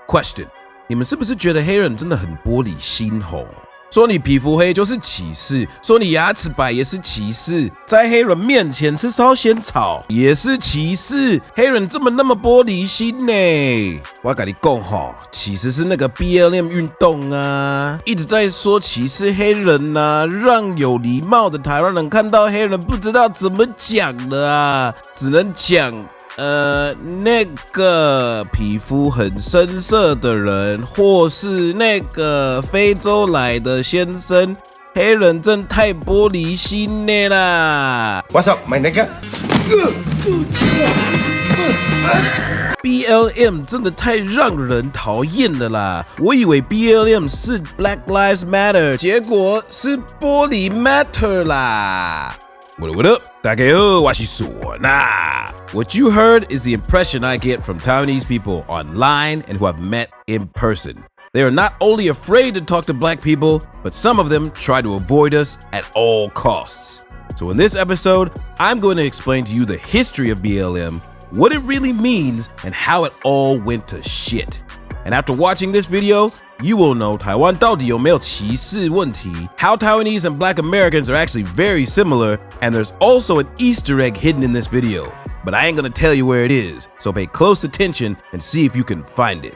Question： 你们是不是觉得黑人真的很玻璃心吼？说你皮肤黑就是歧视，说你牙齿白也是歧视，在黑人面前吃烧仙草也是歧视。黑人这么那么玻璃心呢？我跟你讲吼，其实是那个 BLM 运动啊，一直在说歧视黑人啊，让有礼貌的台湾人看到黑人不知道怎么讲的啊，只能讲那个皮肤很深色的人，或是那个非洲来的先生，黑人真太玻璃心了啦。What's up, my nigga? BLM 真的太让人讨厌了啦！我以为 BLM 是 Black Lives Matter， 结果是玻璃 Matter 啦。What up? 大家好，我是唢呐。What you heard is the impression I get from Taiwanese people online and who I've met in person. They are not only afraid to talk to black people, but some of them try to avoid us at all costs. So in this episode, I'm going to explain to you the history of BLM, what it really means, and how it all went to shit. And after watching this video, you will know 台湾到底有没有歧视问题, how Taiwanese and black Americans are actually very similar, and there's also an Easter egg hidden in this video. But I ain't gonna tell you where it is, so pay close attention and see if you can find it.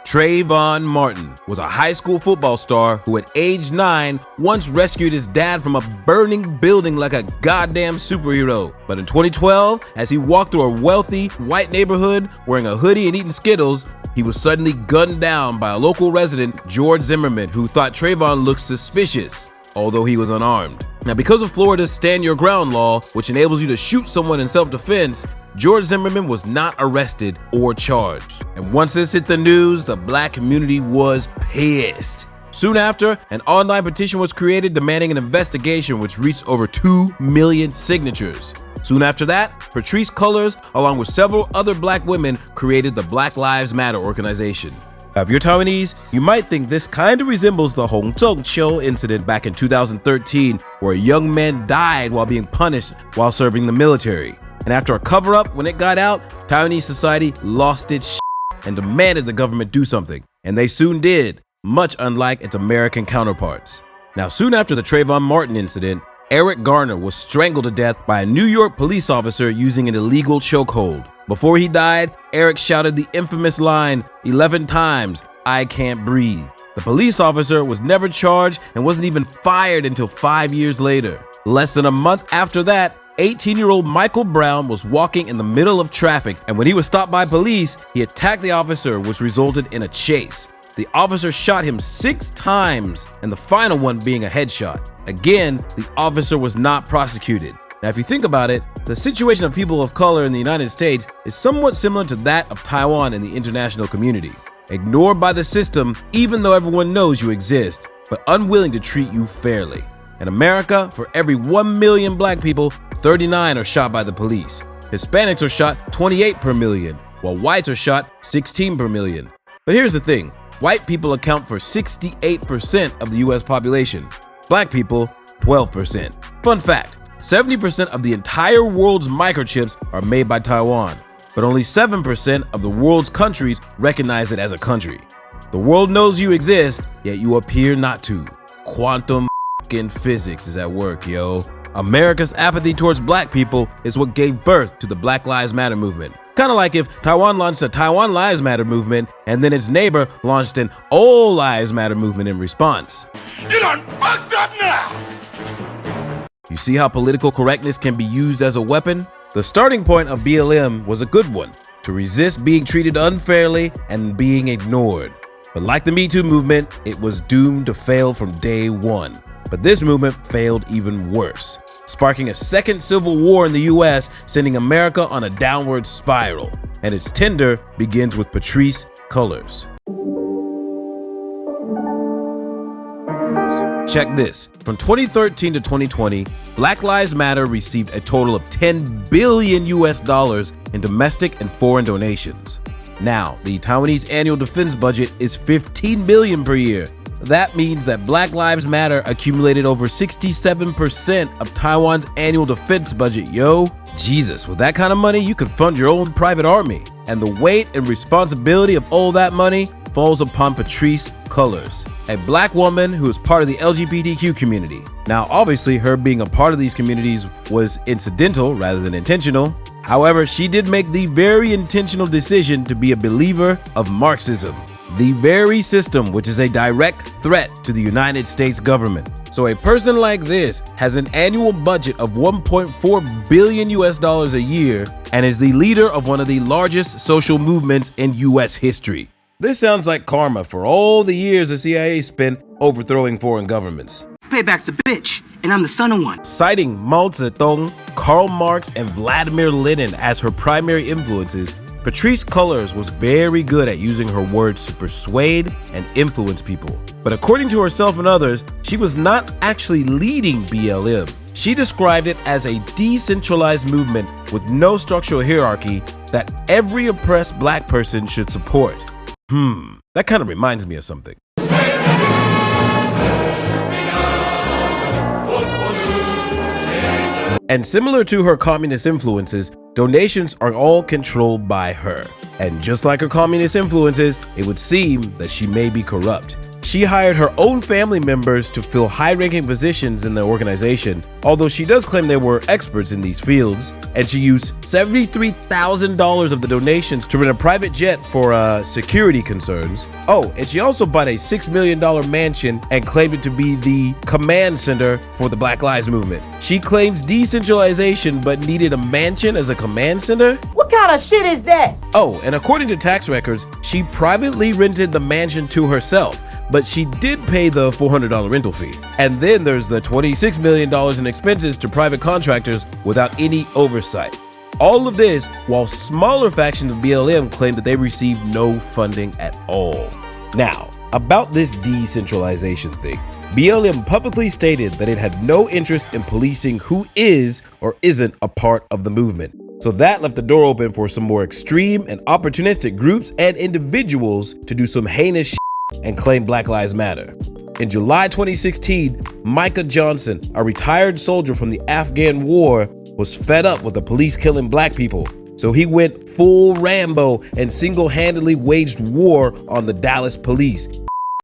Trayvon Martin was a high school football star who at age 9 once rescued his dad from a burning building like a goddamn superhero. But in 2012, as he walked through a wealthy white neighborhood wearing a hoodie and eating Skittles, he was suddenly gunned down by a local resident, George Zimmerman, who thought Trayvon looked suspicious, although he was unarmed. Now, because of Florida's Stand Your Ground law, which enables you to shoot someone in self-defense, George Zimmerman was not arrested or charged. And once this hit the news, the black community was pissed. Soon after, an online petition was created demanding an investigation which reached over 2 million signatures. Soon after that, Patrice Cullers, along with several other black women, created the Black Lives Matter organization. Now, if you're Taiwanese, you might think this kind of resembles the Hong Zhongqiu incident back in 2013, where a young man died while being punished while serving the military. And after a cover-up, when it got out, Taiwanese society lost its shit and demanded the government do something. And they soon did, much unlike its American counterparts. Now, soon after the Trayvon Martin incident, Eric Garner was strangled to death by a New York police officer using an illegal chokehold. Before he died, Eric shouted the infamous line 11 times, "I can't breathe." The police officer was never charged and wasn't even fired until 5 years later. Less than a month after that, 18-year-old Michael Brown was walking in the middle of traffic, and when he was stopped by police, he attacked the officer, which resulted in a chase. The officer shot him 6 times, and the final one being a headshot. Again, the officer was not prosecuted. Now, if you think about it, the situation of people of color in the United States is somewhat similar to that of Taiwan in the international community. Ignored by the system, even though everyone knows you exist, but unwilling to treat you fairly. In America, for every 1 million black people, 39 are shot by the police. Hispanics are shot 28 per million, while whites are shot 16 per million. But here's the thing, white people account for 68% of the US population. Black people, 12%. Fun fact, 70% of the entire world's microchips are made by Taiwan, but only 7% of the world's countries recognize it as a country. The world knows you exist, yet you appear not to. Quantum physics is at work, yo. America's apathy towards black people is what gave birth to the Black Lives Matter movement. Kind of like if Taiwan launched a Taiwan Lives Matter movement and then its neighbor launched an All Lives Matter movement in response. You done fucked up now! You see how political correctness can be used as a weapon? The starting point of BLM was a good one, to resist being treated unfairly and being ignored. But like the Me Too movement, it was doomed to fail from day one. But this movement failed even worse, sparking a second civil war in the US, sending America on a downward spiral. And its tinder begins with Patrice Cullers. Check this. From 2013 to 2020, Black Lives Matter received a total of $10 billion in domestic and foreign donations. Now, the Taiwanese annual defense budget is $15 billion per year. That means that Black Lives Matter accumulated over 67% of Taiwan's annual defense budget, yo. Jesus, with that kind of money, you could fund your own private army. And the weight and responsibility of all that money falls upon Patrice Cullers, a black woman who is part of the LGBTQ community. Now, obviously, her being a part of these communities was incidental rather than intentional. However, she did make the very intentional decision to be a believer of Marxism, the very system which is a direct threat to the United States government. So a person like this has an annual budget of $1.4 billion a year and is the leader of one of the largest social movements in US history. This sounds like karma for all the years the CIA spent overthrowing foreign governments. Payback's a bitch, and I'm the son of one. Citing Mao Zedong, Karl Marx, and Vladimir Lenin as her primary influences, Patrice Cullers was very good at using her words to persuade and influence people. But according to herself and others, she was not actually leading BLM. She described it as a decentralized movement with no structural hierarchy that every oppressed black person should support. That kind of reminds me of something. And similar to her communist influences, donations are all controlled by her. And just like her communist influences, it would seem that she may be corrupt. She hired her own family members to fill high-ranking positions in the organization, although she does claim they were experts in these fields, and she used $73,000 of the donations to rent a private jet for security concerns. Oh, and she also bought a $6 million mansion and claimed it to be the command center for the Black Lives Movement. She claims decentralization but needed a mansion as a command center? What kind of shit is that? Oh, and according to tax records, she privately rented the mansion to herself, but she did pay the $400 rental fee. And then there's the $26 million in expenses to private contractors without any oversight. All of this while smaller factions of BLM claim that they received no funding at all. Now, about this decentralization thing, BLM publicly stated that it had no interest in policing who is or isn't a part of the movement. So that left the door open for some more extreme and opportunistic groups and individuals to do some heinous shit and claim Black Lives Matter. In July 2016, Micah Johnson, a retired soldier from the Afghan war, was fed up with the police killing black people. So he went full Rambo and single-handedly waged war on the Dallas police,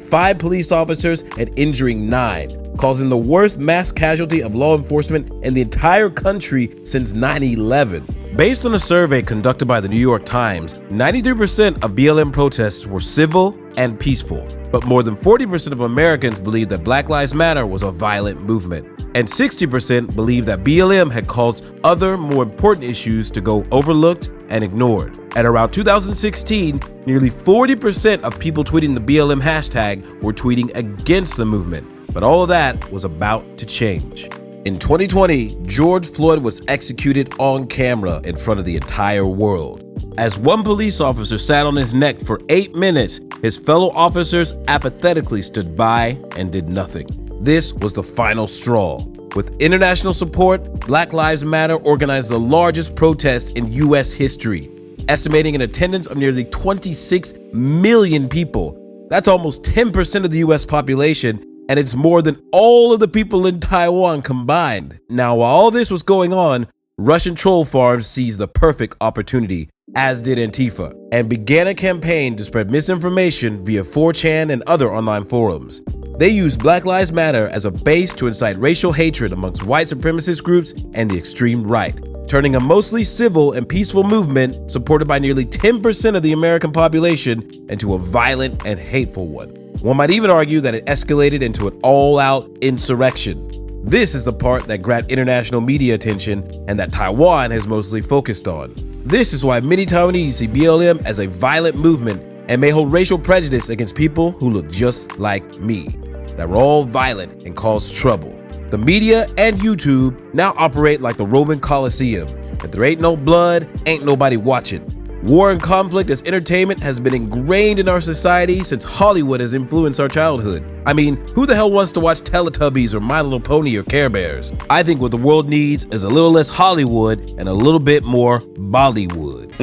5 police officers and injuring 9, causing the worst mass casualty of law enforcement in the entire country since 9/11. Based on a survey conducted by the New York Times, 93% of BLM protests were civil and peaceful, but more than 40% of Americans believed that Black Lives Matter was a violent movement, and 60% believed that BLM had caused other more important issues to go overlooked and ignored. At around 2016, nearly 40% of people tweeting the BLM hashtag were tweeting against the movement, but all of that was about to change. In 2020, George Floyd was executed on camera in front of the entire world. As one police officer sat on his neck for 8 minutes, his fellow officers apathetically stood by and did nothing. This was the final straw. With international support, Black Lives Matter organized the largest protest in US history, estimating an attendance of nearly 26 million people. That's almost 10% of the US population, and it's more than all of the people in Taiwan combined. Now, while all this was going on, Russian troll farms seized the perfect opportunity, as did Antifa, and began a campaign to spread misinformation via 4chan and other online forums. They used Black Lives Matter as a base to incite racial hatred amongst white supremacist groups and the extreme right, turning a mostly civil and peaceful movement supported by nearly 10% of the American population into a violent and hateful one. One might even argue that it escalated into an all-out insurrection. This is the part that grabbed international media attention and that Taiwan has mostly focused on. This is why many Taiwanese see BLM as a violent movement and may hold racial prejudice against people who look just like me, that were all violent and caused trouble. The media and YouTube now operate like the Roman Colosseum. If there ain't no blood, ain't nobody watching. War and conflict as entertainment has been ingrained in our society since Hollywood has influenced our childhood. I mean, who the hell wants to watch Teletubbies or My Little Pony or Care Bears? I think what the world needs is a little less Hollywood and a little bit more Bollywood.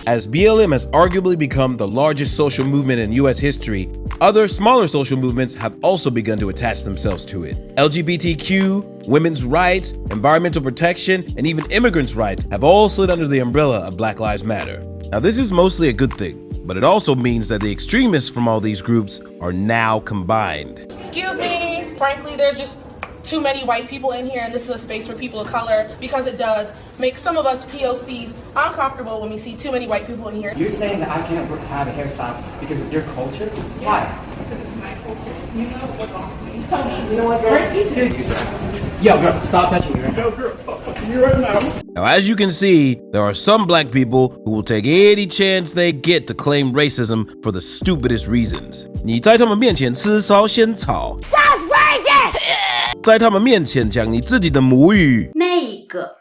As BLM has arguably become the largest social movement in US history, other smaller social movements have also begun to attach themselves to it. LGBTQ, women's rights, environmental protection, and even immigrants' rights have all slid under the umbrella of Black Lives Matter. Now, this is mostly a good thing, but it also means that the extremists from all these groups are now combined. Excuse me, frankly, there's just too many white people in here, and this is a space for people of color, because it does make some of us POCs uncomfortable when we see too many white people in here. You're saying that I can't have a hairstyle because of your culture? Why? Because it's my culture. You know what's wrong with me. Tell me. You know what, girl? Dude. Yo, girl, stop touching me right now. Yo, girl, stop touching me right now. Now, as you can see, there are some black people who will take any chance they get to claim racism for the stupidest reasons. 你在他们面前吃烧仙草， That's racist! 在他们面前讲你自己的母语。那个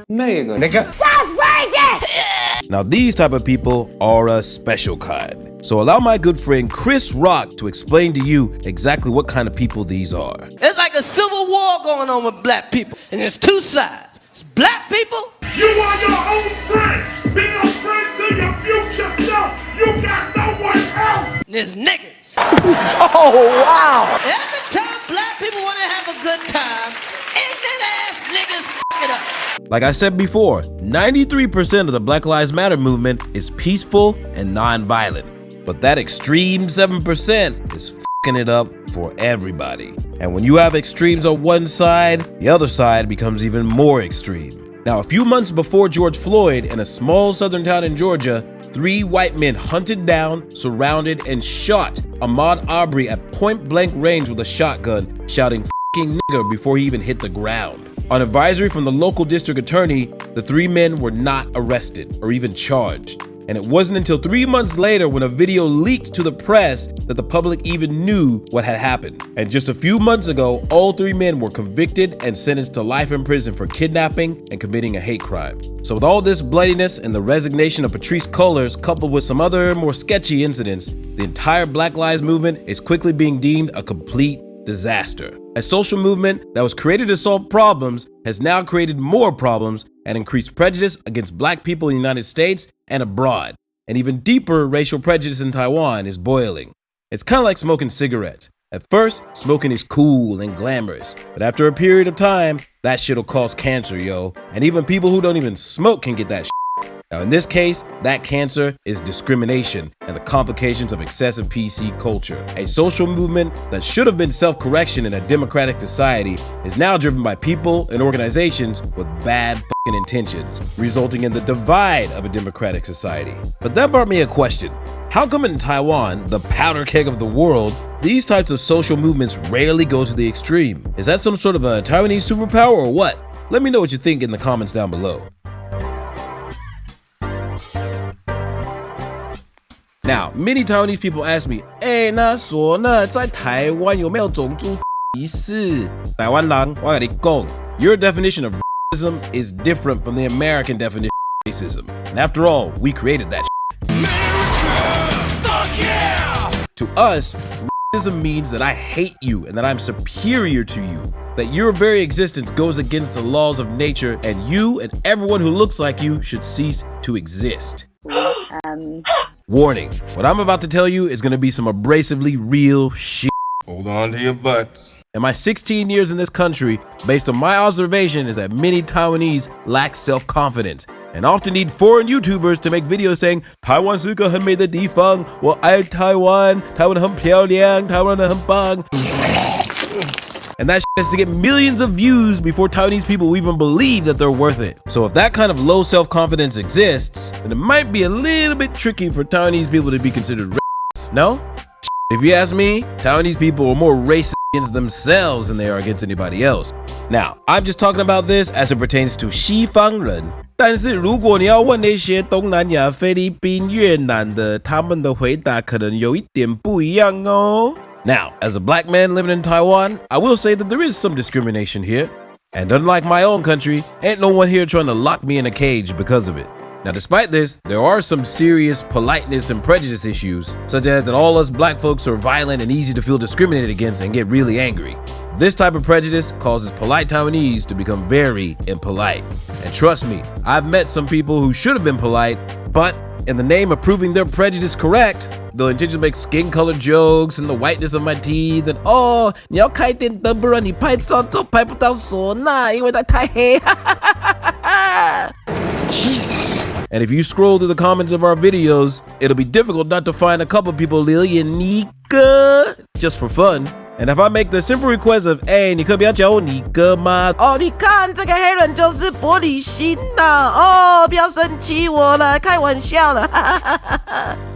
Nigga. That's racist! Now, these type of people are a special kind. So allow my good friend Chris Rock to explain to you exactly what kind of people these are. It's like a civil war going on with black people, and there's two sides. It's black people. You are your own friend. Be a friend to your future self. You got no one else. And there's niggas. Oh, wow. Every time black people want to have a good time, ignorant ass niggas f it up. Like I said before, 93% of the Black Lives Matter movement is peaceful and non-violent. But that extreme 7% is f***ing it up for everybody. And when you have extremes on one side, the other side becomes even more extreme. Now, a few months before George Floyd, in a small southern town in Georgia, 3 white men hunted down, surrounded, and shot Ahmaud Arbery at point-blank range with a shotgun, shouting "f***ing nigger" before he even hit the ground. On advisory from the local district attorney, the 3 men were not arrested or even charged. And it wasn't until 3 months later, when a video leaked to the press, that the public even knew what had happened. And just a few months ago, all 3 men were convicted and sentenced to life in prison for kidnapping and committing a hate crime. So with all this bloodiness and the resignation of Patrice Cullers, coupled with some other more sketchy incidents, the entire Black Lives movement is quickly being deemed a complete disaster. A social movement that was created to solve problems has now created more problems and increased prejudice against black people in the United States and abroad. And even deeper racial prejudice in Taiwan is boiling. It's kind of like smoking cigarettes. At first, smoking is cool and glamorous, but after a period of time, that shit'll cause cancer, yo. And even people who don't even smoke can get that shit. Now, in this case, that cancer is discrimination and the complications of excessive PC culture. A social movement that should have been self-correction in a democratic society is now driven by people and organizations with bad fucking intentions, resulting in the divide of a democratic society. But that brought me a question. How come in Taiwan, the powder keg of the world, these types of social movements rarely go to the extreme? Is that some sort of a Taiwanese superpower or what? Let me know what you think in the comments down below. Now, many Taiwanese people ask me, 那说呢，在台湾有没有种族歧视？台湾人，我跟你讲， your definition of racism is different from the American definition of racism. And after all, we created that shit. America! Fuck yeah! To us, racism means that I hate you and that I'm superior to you. That your very existence goes against the laws of nature and you and everyone who looks like you should cease to exist. Warning, what I'm about to tell you is going to be some abrasively real shit. Hold on to your butts. In my 16 years in this country, based on my observation, is that many Taiwanese lack self-confidence and often need foreign YouTubers to make videos saying 台湾是个很美的地方，我爱台湾，台湾很漂亮，台湾很棒。And that shit has to get millions of views before Taiwanese people will even believe that they're worth it. So if that kind of low self-confidence exists, then it might be a little bit tricky for Taiwanese people to be considered racist, no? If you ask me, Taiwanese people are more racist against themselves than they are against anybody else. Now, I'm just talking about this as it pertains to 西方人。但是如果你要问那些东南亚、菲律宾、越南的，他们的回答可能有一点不一样哦。Now, as a black man living in Taiwan, I will say that there is some discrimination here. And unlike my own country, ain't no one here trying to lock me in a cage because of it. Now, despite this, there are some serious politeness and prejudice issues, such as that all us black folks are violent and easy to feel discriminated against and get really angry. This type of prejudice causes polite Taiwanese to become very impolite. And trust me, I've met some people who should have been polite, but in the name of proving their prejudice correct, they'll intentionally make skin color jokes and the whiteness of my teeth and 你要开电灯，不然你拍照都拍不到唢呐，因为它太黑。Jesus. And if you scroll through the comments of our videos, it'll be difficult not to find a couple people unique just for fun. And if I make the simple request of, 你可不要叫我尼哥吗？你看这个黑人就是玻璃心呐！不要生气我了，开玩笑了。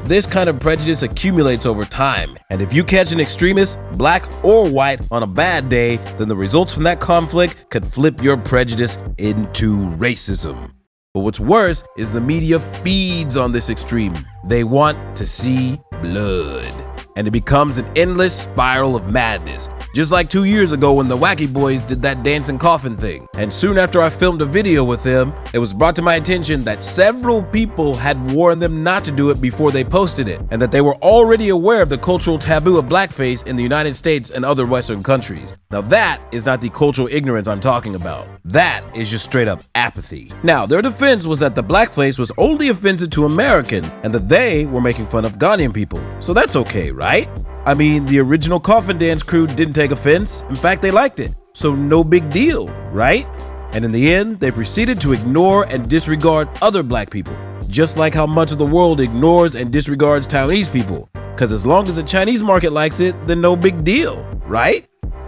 This kind of prejudice accumulates over time, and if you catch an extremist, black or white, on a bad day, then the results from that conflict could flip your prejudice into racism. But what's worse is the media feeds on this extreme. They want to see blood. And it becomes an endless spiral of madness. Just like 2 years ago when the Wacky Boys did that dancing coffin thing. And soon after I filmed a video with them, it was brought to my attention that several people had warned them not to do it before they posted it, and that they were already aware of the cultural taboo of blackface in the United States and other Western countries. Now that is not the cultural ignorance I'm talking about. That is just straight up apathy. Now, their defense was that the blackface was only offensive to American, and that they were making fun of Ghanaian people. So that's okay, right? I mean, the original coffin dance crew didn't take offense. In fact, they liked it. So no big deal, right? And in the end, they proceeded to ignore and disregard other black people, just like how much of the world ignores and disregards Taiwanese people. Because as long as the Chinese market likes it, then no big deal, right?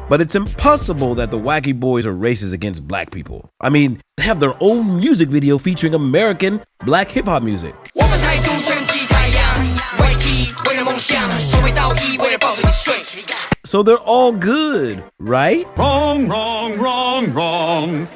But it's impossible that the Wacky Boys are racist against black people. I mean, they have their own music video featuring American black hip-hop music. So they're all good, right? Wrong, wrong, wrong, wrong.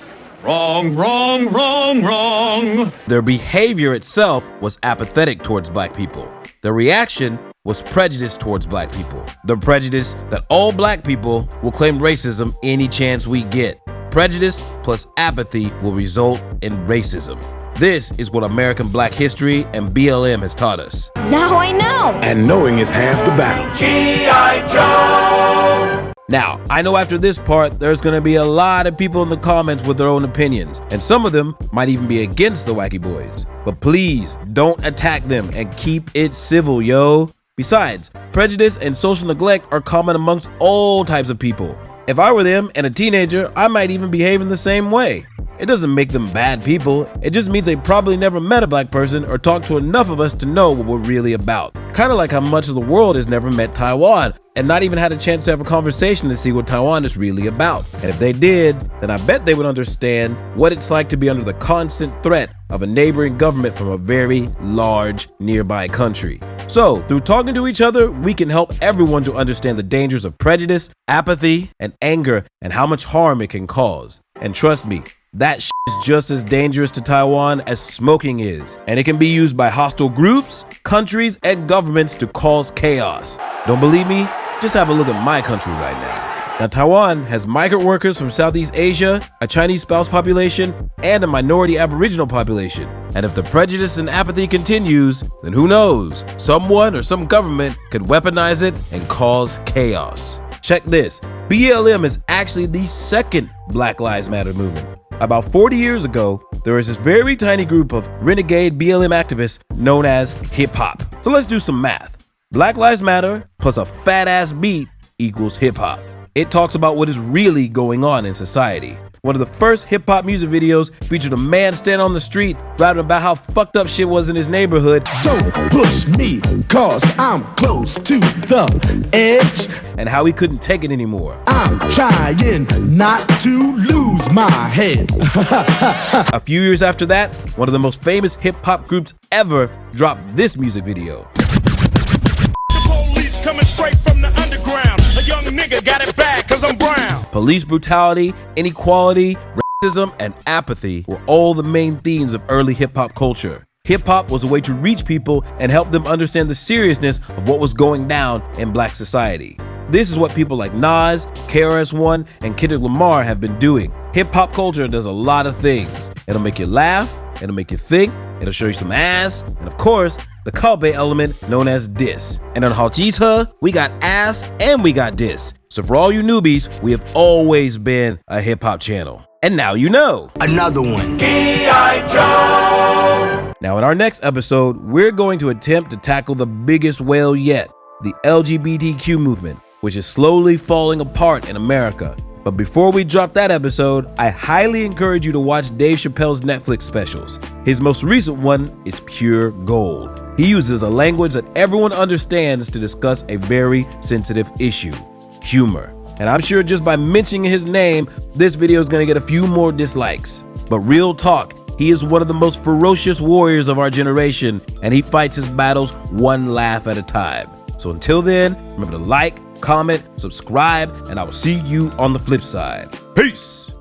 Wrong, wrong, wrong, wrong. Their behavior itself was apathetic towards black people. Their reaction was prejudice towards black people. The prejudice that all black people will claim racism any chance we get. Prejudice plus apathy will result in racism. This is what American Black history and BLM has taught us. Now I know. And knowing is half the battle. G.I. Joe! Now, I know after this part, there's gonna be a lot of people in the comments with their own opinions, and some of them might even be against the Wacky Boys. But please, don't attack them and keep it civil, yo. Besides, prejudice and social neglect are common amongst all types of people. If I were them and a teenager, I might even behave in the same way. It doesn't make them bad people, it just means they probably never met a black person or talked to enough of us to know what we're really about. Kind of like how much of the world has never met Taiwan and not even had a chance to have a conversation to see what Taiwan is really about. And if they did, then I bet they would understand what it's like to be under the constant threat of a neighboring government from a very large nearby country. So, through talking to each other, we can help everyone to understand the dangers of prejudice, apathy, and anger, and how much harm it can cause. And trust me, that shit is just as dangerous to Taiwan as smoking is, and it can be used by hostile groups, countries, and governments to cause chaos. Don't believe me? Just have a look at my country right now. Now, Taiwan has migrant workers from Southeast Asia, a Chinese spouse population, and a minority Aboriginal population. And if the prejudice and apathy continues, then who knows? Someone or some government could weaponize it and cause chaos. Check this. BLM is actually the second Black Lives Matter movement. About 40 years ago, there was this very tiny group of renegade BLM activists known as hip-hop. So let's do some math. Black Lives Matter plus a fat-ass beat equals hip-hop. It talks about what is really going on in society. One of the first hip-hop music videos featured a man standing on the street rapping about how fucked up shit was in his neighborhood. Don't push me, cause I'm close to the edge. And how he couldn't take it anymore. I'm trying not to lose my head. A few years after that, one of the most famous hip-hop groups ever dropped this music video. The police coming straight from the underground. A young nigga got it bad cause I'm brown. Police brutality, inequality, racism, and apathy were all the main themes of early hip-hop culture. Hip-hop was a way to reach people and help them understand the seriousness of what was going down in black society. This is what people like Nas, KRS-One, and Kendrick Lamar have been doing. Hip-hop culture does a lot of things. It'll make you laugh, it'll make you think, it'll show you some ass, and of course, the cowbay element known as diss. And on Hao Ji's He, we got ass and we got diss. So for all you newbies, we have always been a hip-hop channel. And now you know. Another one. G.I. Joe! Now, in our next episode, we're going to attempt to tackle the biggest whale yet, the LGBTQ movement, which is slowly falling apart in America. But before we drop that episode, I highly encourage you to watch Dave Chappelle's Netflix specials. His most recent one is pure gold. He uses a language that everyone understands to discuss a very sensitive issue, humor. And I'm sure just by mentioning his name, this video is gonna get a few more dislikes. But real talk, he is one of the most ferocious warriors of our generation, and he fights his battles one laugh at a time. So until then, remember to like, comment, subscribe, and I will see you on the flip side. Peace!